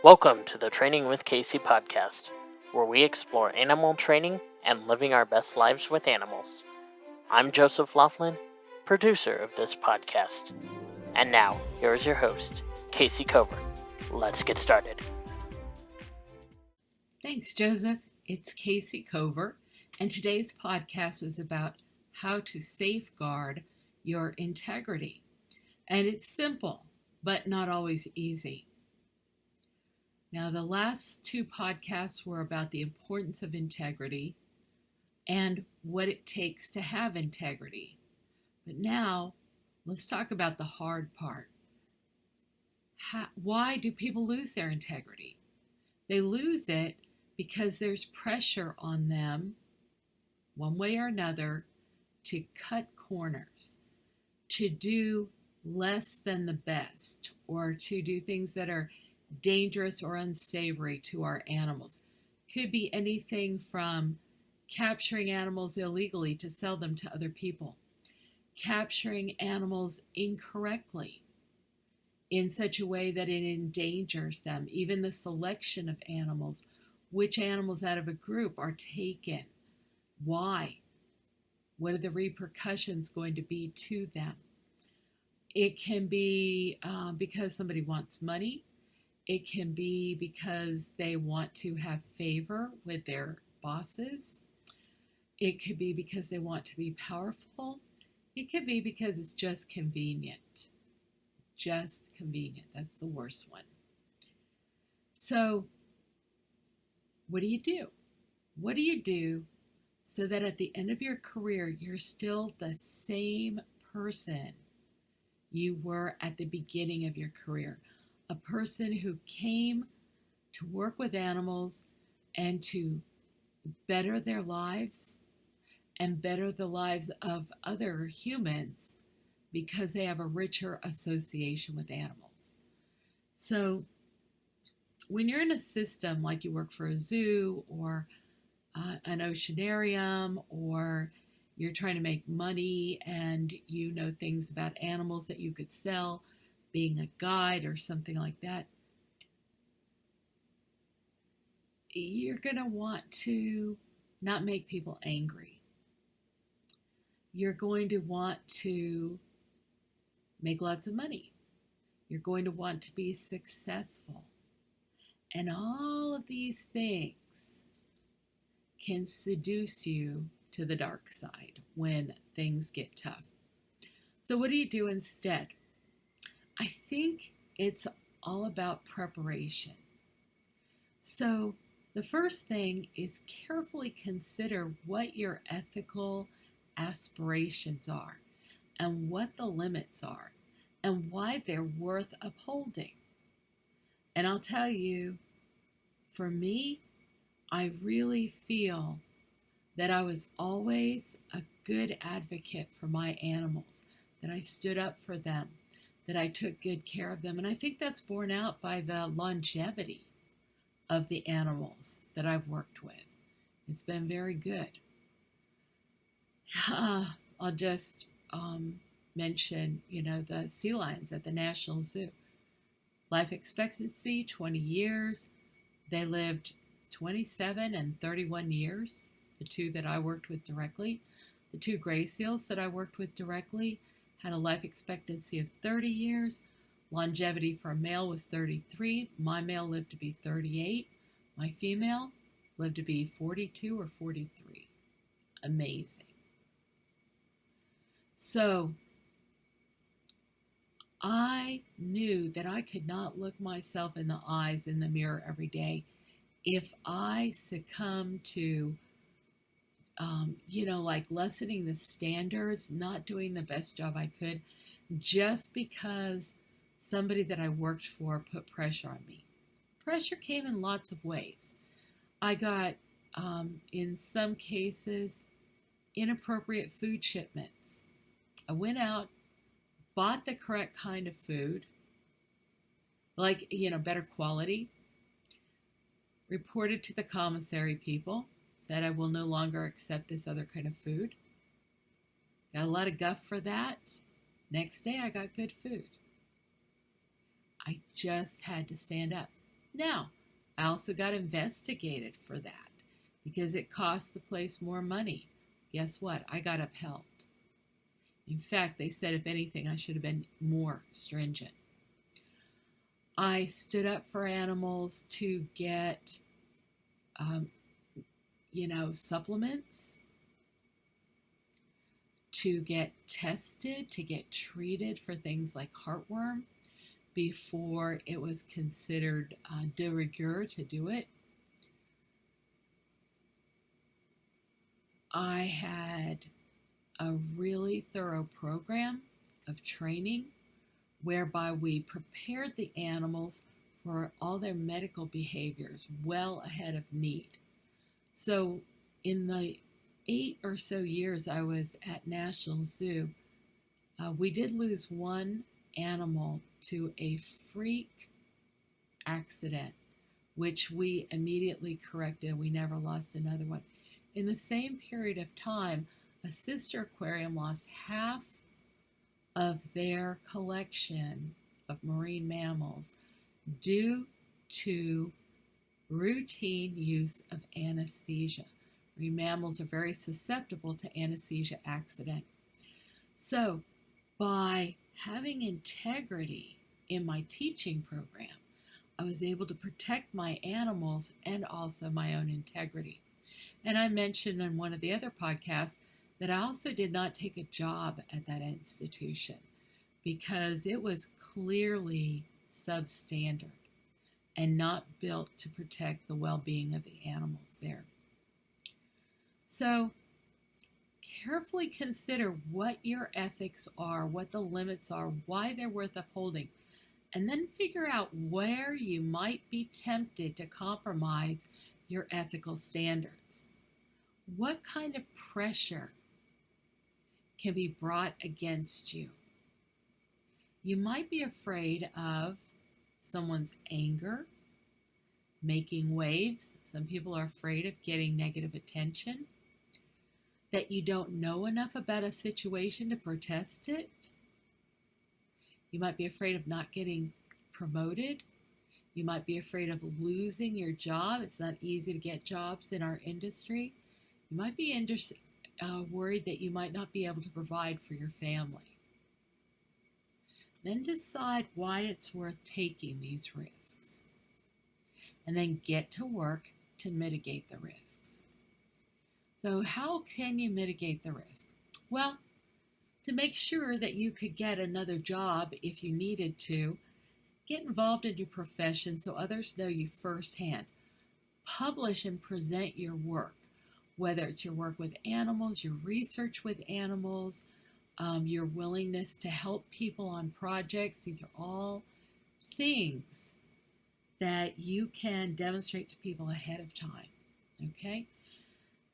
Welcome to the Training with Kayce podcast, where we explore animal training and living our best lives with animals. I'm Joseph Laughlin, producer of this podcast. And now, here is your host, Kayce Cover. Let's get started. Thanks, Joseph. It's Kayce Cover, and today's podcast is about how to safeguard your integrity. And it's simple, but not always easy. Now, the last two podcasts were about the importance of integrity and what it takes to have integrity. But now, let's talk about the hard part. Why do people lose their integrity? They lose it because there's pressure on them, one way or another, to cut corners, to do less than the best, or to do things that are dangerous or unsavory to our animals. Could be anything from capturing animals illegally to sell them to other people, capturing animals incorrectly in such a way that it endangers them, even the selection of animals, which animals out of a group are taken, why, what are the repercussions going to be to them. It can be because somebody wants money. It can be because they want to have favor with their bosses. It could be because they want to be powerful. It could be because it's just convenient. Just convenient. That's the worst one. So, what do you do? What do you do so that at the end of your career, you're still the same person you were at the beginning of your career? A person who came to work with animals and to better their lives and better the lives of other humans because they have a richer association with animals. So when you're in a system like you work for a zoo or an oceanarium, or you're trying to make money and you know things about animals that you could sell, being a guide or something like that, you're going to want to not make people angry. You're going to want to make lots of money. You're going to want to be successful. And all of these things can seduce you to the dark side when things get tough. So what do you do instead? I think it's all about preparation. So the first thing is carefully consider what your ethical aspirations are and what the limits are and why they're worth upholding. And I'll tell you, for me, I really feel that I was always a good advocate for my animals, that I stood up for them, that I took good care of them. And I think that's borne out by the longevity of the animals that I've worked with. It's been very good. I'll just mention, the sea lions at the National Zoo. Life expectancy, 20 years. They lived 27 and 31 years, the two that I worked with directly. The two gray seals that I worked with directly had a life expectancy of 30 years. Longevity for a male was 33. My male lived to be 38. My female lived to be 42 or 43. Amazing. So I knew that I could not look myself in the eyes in the mirror every day if I succumbed to like lessening the standards, not doing the best job I could, just because somebody that I worked for put pressure on me. Pressure came in lots of ways. I got, in some cases, inappropriate food shipments. I went out, bought the correct kind of food, like, better quality, reported to the commissary people, said I will no longer accept this other kind of food. Got a lot of guff for that. Next day I got good food. I just had to stand up. Now, I also got investigated for that because it cost the place more money. Guess what? I got upheld. In fact, they said, if anything, I should have been more stringent. I stood up for animals to get, supplements, to get tested, to get treated for things like heartworm before it was considered de rigueur to do it. I had a really thorough program of training whereby we prepared the animals for all their medical behaviors well ahead of need. So in the 8 or so years I was at National Zoo, we did lose one animal to a freak accident, which we immediately corrected. We never lost another one. In the same period of time, a sister aquarium lost half of their collection of marine mammals due to routine use of anesthesia. Marine mammals are very susceptible to anesthesia accident. So by having integrity in my teaching program, I was able to protect my animals and also my own integrity. And I mentioned in one of the other podcasts that I also did not take a job at that institution because it was clearly substandard and not built to protect the well-being of the animals there. So carefully consider what your ethics are, what the limits are, why they're worth upholding, and then figure out where you might be tempted to compromise your ethical standards. What kind of pressure can be brought against you? You might be afraid of someone's anger, making waves. Some people are afraid of getting negative attention, that you don't know enough about a situation to protest it. You might be afraid of not getting promoted. You might be afraid of losing your job. It's not easy to get jobs in our industry. You might be worried that you might not be able to provide for your family. Then decide why it's worth taking these risks. And then get to work to mitigate the risks. So how can you mitigate the risk? Well, to make sure that you could get another job if you needed to, get involved in your profession so others know you firsthand. Publish and present your work, whether it's your work with animals, your research with animals, your willingness to help people on projects. These are all things that you can demonstrate to people ahead of time, okay?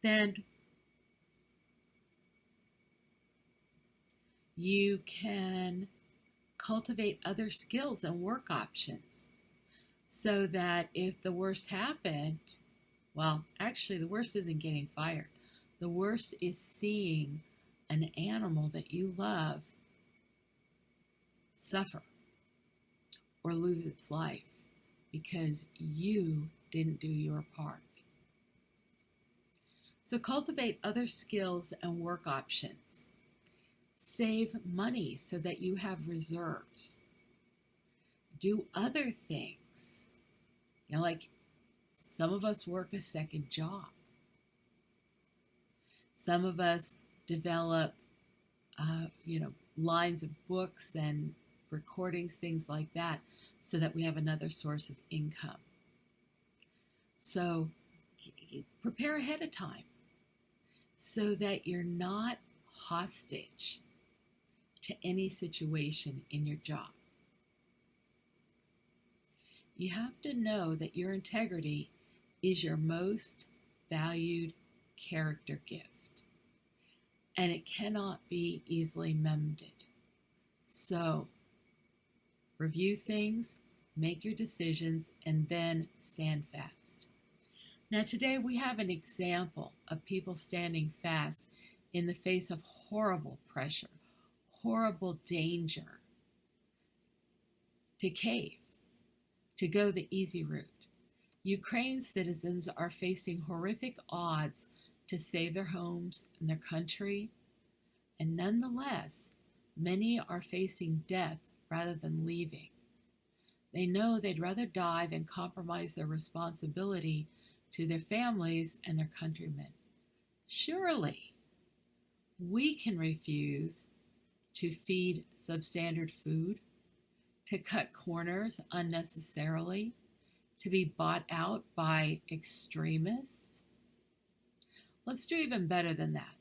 Then you can cultivate other skills and work options so that if the worst happened, well, actually the worst isn't getting fired. The worst is seeing an animal that you love suffer or lose its life because you didn't do your part. So cultivate other skills and work options. Save money so that you have reserves. Do other things. Like some of us work a second job. Some of us develop, lines of books and recordings, things like that, so that we have another source of income. So prepare ahead of time so that you're not hostage to any situation in your job. You have to know that your integrity is your most valued character gift, and it cannot be easily mended. So review things, make your decisions, and then stand fast. Now today we have an example of people standing fast in the face of horrible pressure, horrible danger, to cave, to go the easy route. Ukraine citizens are facing horrific odds to save their homes and their country, and nonetheless, many are facing death rather than leaving. They know they'd rather die than compromise their responsibility to their families and their countrymen. Surely, we can refuse to feed substandard food, to cut corners unnecessarily, to be bought out by extremists. Let's do even better than that.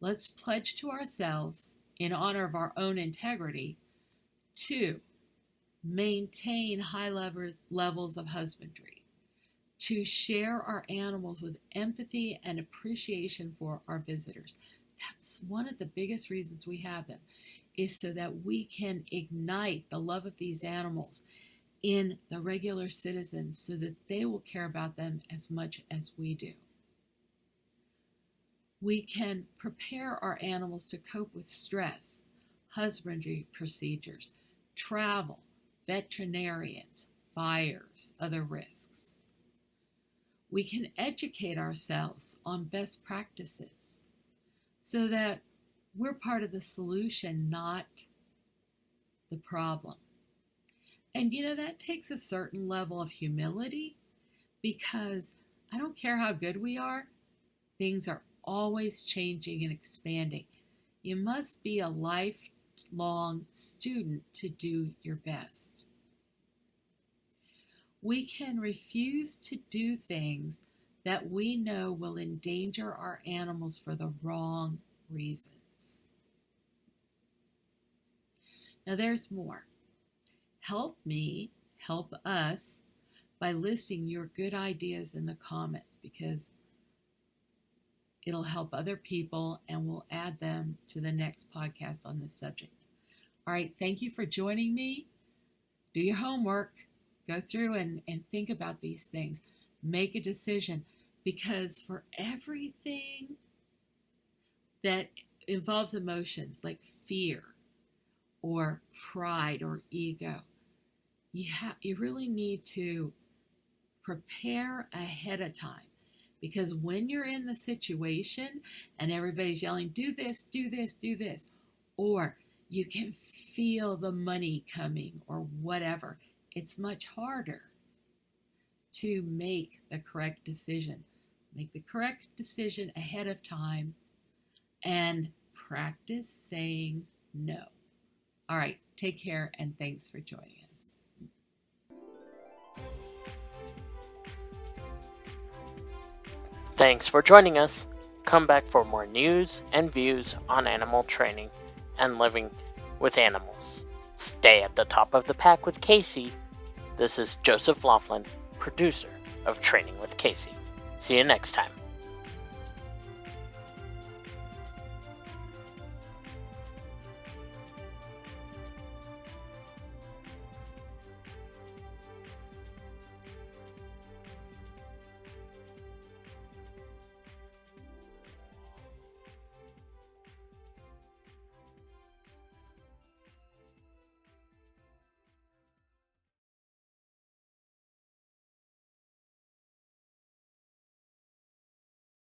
Let's pledge to ourselves, in honor of our own integrity, to maintain high levels of husbandry, to share our animals with empathy and appreciation for our visitors. That's one of the biggest reasons we have them, is so that we can ignite the love of these animals in the regular citizens so that they will care about them as much as we do. We can prepare our animals to cope with stress, husbandry procedures, travel, veterinarians, fires, other risks. We can educate ourselves on best practices so that we're part of the solution, not the problem. And that takes a certain level of humility, because I don't care how good we are, things are always changing and expanding. You must be a lifelong student to do your best. We can refuse to do things that we know will endanger our animals for the wrong reasons. Now there's more. Help me, help us by listing your good ideas in the comments, because it'll help other people and we'll add them to the next podcast on this subject. All right, thank you for joining me. Do your homework. Go through and think about these things. Make a decision, because for everything that involves emotions like fear or pride or ego, you really need to prepare ahead of time. Because when you're in the situation and everybody's yelling, do this, do this, do this, or you can feel the money coming or whatever, it's much harder to make the correct decision. Make the correct decision ahead of time and practice saying no. All right, take care and thanks for joining us. Thanks for joining us. Come back for more news and views on animal training and living with animals. Stay at the top of the pack with Kayce. This is Joseph Laughlin, producer of Training with Kayce. See you next time.